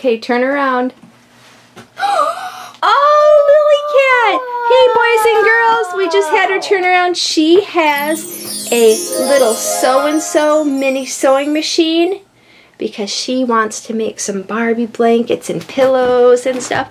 Okay, turn around. Oh, Lillykat! Hey, boys and girls, we just had her turn around. She has a little so-and-so mini sewing machine because she wants to make some Barbie blankets and pillows and stuff.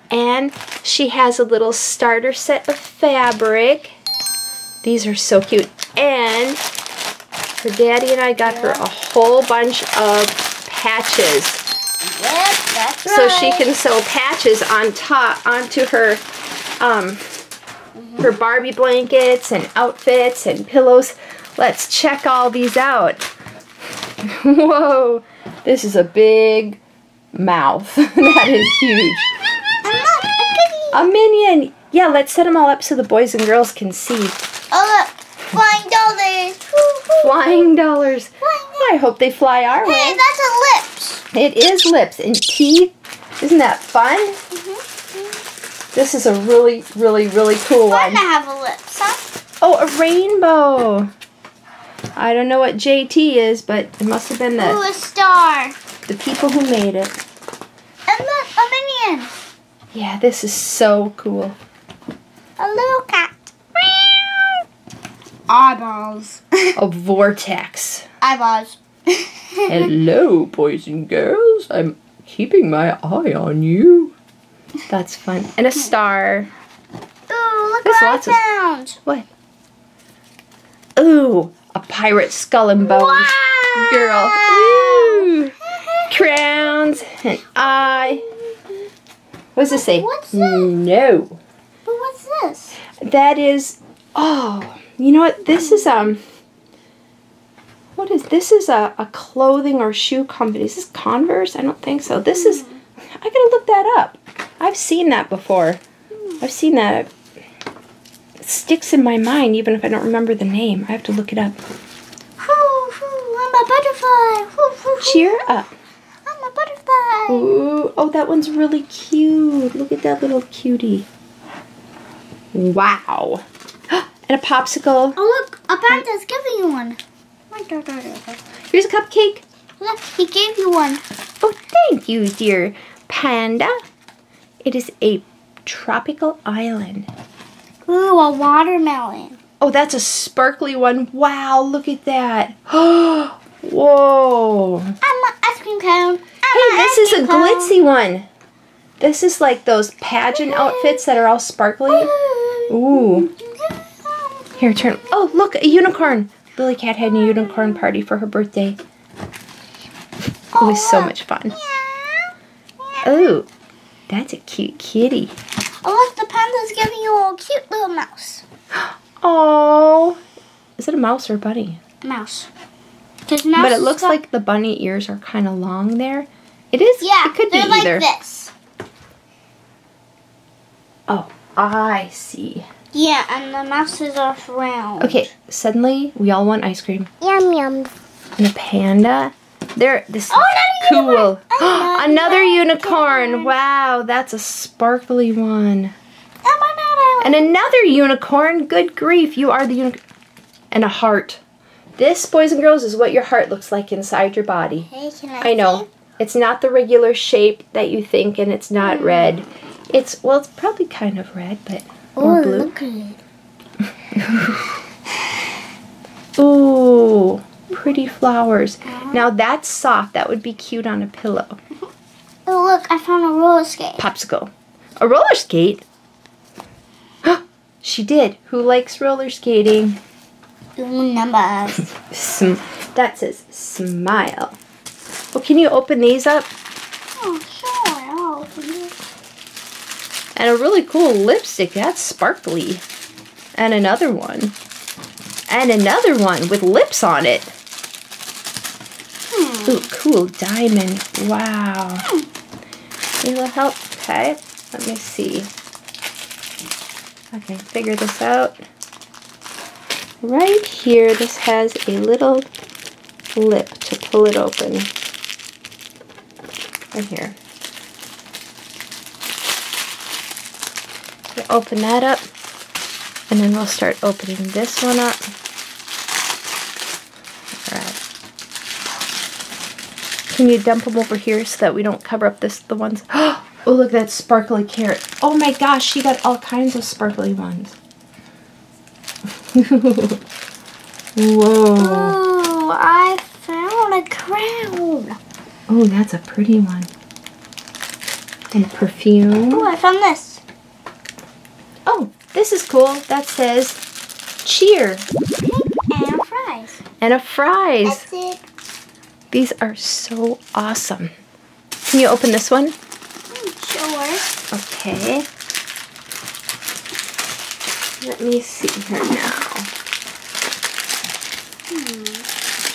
And she has a little starter set of fabric. These are so cute. And her daddy and I got her a whole bunch of patches. Yep, that's right. So she can sew patches on top onto her her Barbie blankets and outfits and pillows. Let's check all these out. Whoa, this is a big mouth. That is huge. A minion. Yeah, let's set them all up so the boys and girls can see. Oh look, flying dollars. Flying dollars. I hope they fly our way. Hey, that's a lips. It is lips and teeth. Isn't that fun? This is a really, really, really cool Fun one. to have a lips, huh? Oh, a rainbow. I don't know what JT is, but it must have been Ooh, a star. the people who made it. And look, a minion. Yeah, this is so cool. A little cat. Eyeballs. A vortex. Eyeballs. Hello, boys and girls. I'm keeping my eye on you. That's fun. And a star. Ooh, look There's what lots I of- found. What? Ooh, a pirate skull and bones. Wow. Girl. Ooh. Crowns, an eye. What does this say? What's this? No. But what's this? That is, oh, you know what? This is, what is, this is a clothing or shoe company. Is this Converse? I don't think so. This is, I gotta look that up. I've seen that before. I've seen that. It sticks in my mind even if I don't remember the name. I have to look it up. I'm a butterfly. Cheer up. I'm a butterfly. Ooh, oh, that one's really cute. Look at that little cutie. Wow. And a popsicle. Oh, look, a panda's giving you one. Here's a cupcake. Look, he gave you one. Oh, thank you, dear panda. It is a tropical island. Ooh, a watermelon. Oh, that's a sparkly one. Wow, look at that. Whoa. I'm an ice cream cone. Hey, this is a glitzy one. This is like those pageant outfits that are all sparkly. Ooh. Here, turn. Oh, look, a unicorn. Lillykat had a unicorn party for her birthday. It was so much fun. Oh, that's a cute kitty. Oh, look, the panda's giving you a cute little mouse. Oh, is it a mouse or a bunny? Mouse. But it looks like the bunny ears are kind of long there. It is. Yeah, it could be they're like either. this. Oh, I see. Yeah, and the mouses are round. Okay, suddenly we all want ice cream. Yum yum. And a panda. This Oh, is cool. Another Another unicorn. Wow, that's a sparkly one. Oh, And another unicorn. Good grief, you are the unicorn. And a heart. This, boys and girls, is what your heart looks like inside your body. Hey, can I I know. It's not the regular shape that you think, and it's not red. It's probably kind of red, but more blue. Look at it. Ooh, pretty flowers. Now that's soft. That would be cute on a pillow. Oh, look, I found a roller skate. Popsicle. A roller skate? She did. Who likes roller skating? Numbers. That says smile. Well, can you open these up? Oh, sure. I'll open it. And a really cool lipstick. That's sparkly. And another one. And another one with lips on it. Ooh, cool diamond. Wow. Need a little help? Okay. Let me see. Okay, figure this out. Right here, this has a little lip to pull it open. Right here. You open that up, and then we'll start opening this one up. Alright. Can you dump them over here so that we don't cover up the ones? Oh, look at that sparkly carrot. Oh my gosh, she got all kinds of sparkly ones. Whoa. Oh, I found a crown. Oh, that's a pretty one. And perfume. Oh, I found this. Oh, this is cool. That says cheer. And fries. And a fries. That's it. These are so awesome. Can you open this one? Sure. Okay. Let me see her now.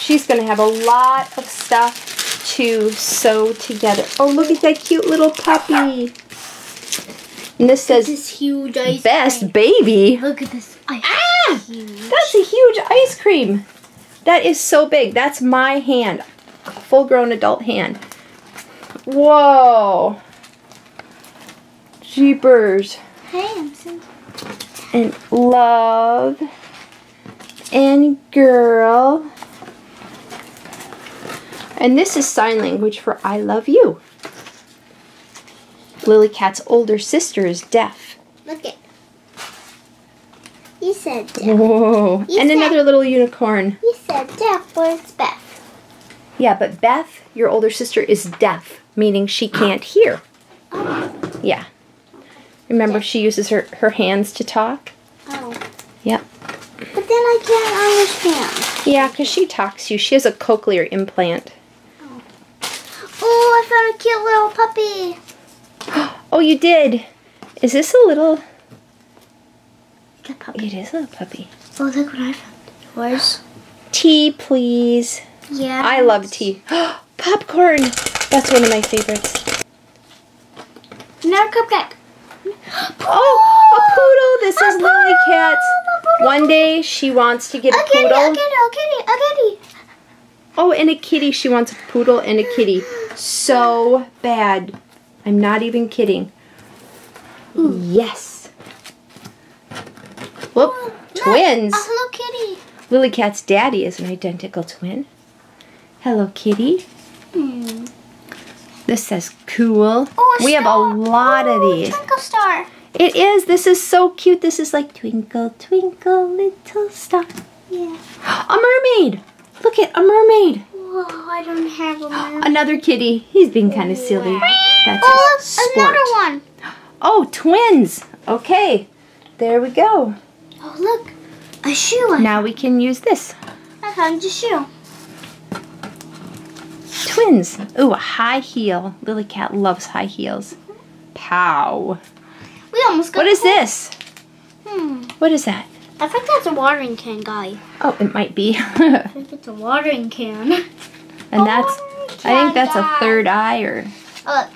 She's going to have a lot of stuff to sew together. Oh, look at that cute little puppy. And this says, this huge ice best cream. baby. Look at this ice cream. That's a huge ice cream. That is so big. That's my hand. A full-grown adult hand. Whoa. Jeepers. Hey, I'm so... And love. And girl. And this is sign language for I love you. Lilykat's older sister is deaf. Look it. You said deaf. Whoa. And another little unicorn. You said deaf was Beth. Yeah, but Beth, your older sister, is deaf, meaning she can't hear. Oh. Yeah. Remember, she uses her hands to talk? Oh. Yep. But then I can't understand. Yeah, because she talks to you. She has a cochlear implant. Oh, I found a cute little puppy. Oh, you did? Is this a little... It's a puppy. It is a little puppy. Oh, look what I found. Yours? Tea, please. Yeah. I love tea. Popcorn! That's one of my favorites. Another cupcake. Oh, a poodle! This is Lilykat's. One day she wants to get a poodle. A kitty. Oh, and a kitty. She wants a poodle and a kitty. So bad. I'm not even kidding. Yes. Whoop. Twins. A Hello Kitty. Lilykat's daddy is an identical twin. Hello, kitty. This says cool. Oh, We have a lot of these. Twinkle star. It is. This is so cute. This is like twinkle, twinkle, little star. Yeah. A mermaid. Look at a mermaid. Whoa, I don't have a mermaid. Another kitty. He's being kind of silly. That's Oh, a sport. another one. Oh, twins. Okay. There we go. Oh, look. A shoe. Now we can use this. I found a shoe. Twins. Ooh, a high heel. Lillykat loves high heels. Pow. We almost got What is this? What is that? I think that's a watering can, guy. Oh, it might be. I think it's a watering can. And that's, I think that's a third eye or Oh, look.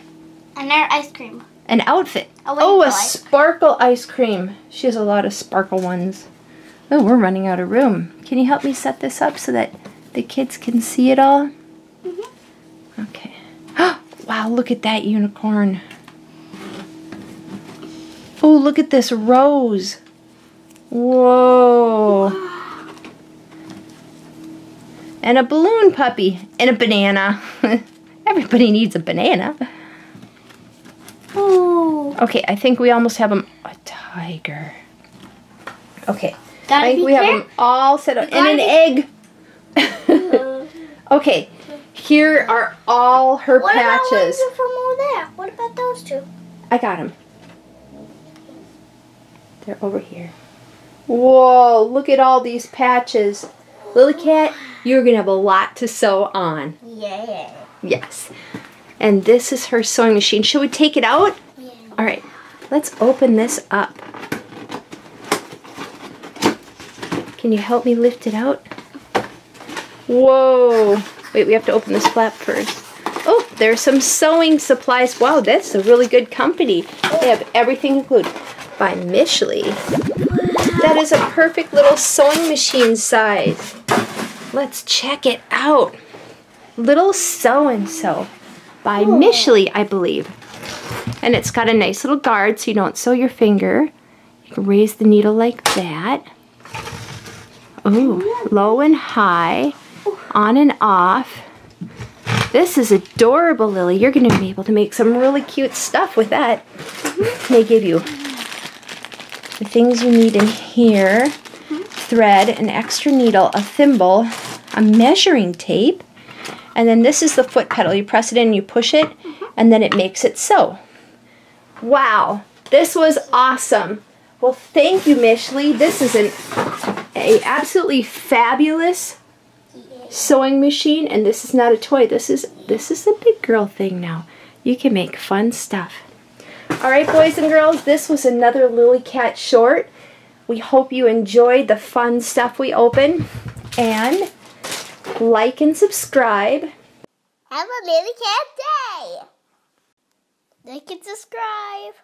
Another ice cream. an outfit. A Oh, a rainbow ice cream. sparkle ice cream. She has a lot of sparkle ones. Oh, we're running out of room. Can you help me set this up so that the kids can see it all? Okay. Wow, look at that unicorn. Oh, look at this rose. Whoa. And a balloon puppy. And a banana. Everybody needs a banana. Ooh. Okay, I think we almost have them. A tiger. Okay. Gotta I think be we have them all set up. And an egg. Okay. Here are all her patches. What about ones from over there? What about those two? I got them. They're over here. Whoa, look at all these patches. Lillykat, you're going to have a lot to sew on. Yeah. Yes. And this is her sewing machine. Should we take it out? Yeah. All right. Let's open this up. Can you help me lift it out? Whoa. Wait, we have to open this flap first. Oh, there's some sewing supplies. Wow, that's a really good company. They have everything included by Michley. That is a perfect little sewing machine size. Let's check it out. Little so-and-so by Michley, I believe. And it's got a nice little guard so you don't sew your finger. You can raise the needle like that. Ooh, low and high, on and off. This is adorable, Lily. You're going to be able to make some really cute stuff with that. They give you the things you need in here. Thread, an extra needle, a thimble, a measuring tape, and then this is the foot pedal. You press it in and you push it, and then it makes it sew. Wow, this was awesome. Well, thank you, Michley. This is an absolutely fabulous sewing machine, and this is not a toy. This is a big girl thing now. You can make fun stuff. All right, boys and girls, this was another Lillykat short. We hope you enjoyed the fun stuff we opened, and like and subscribe. Have a Lillykat day. Like and subscribe.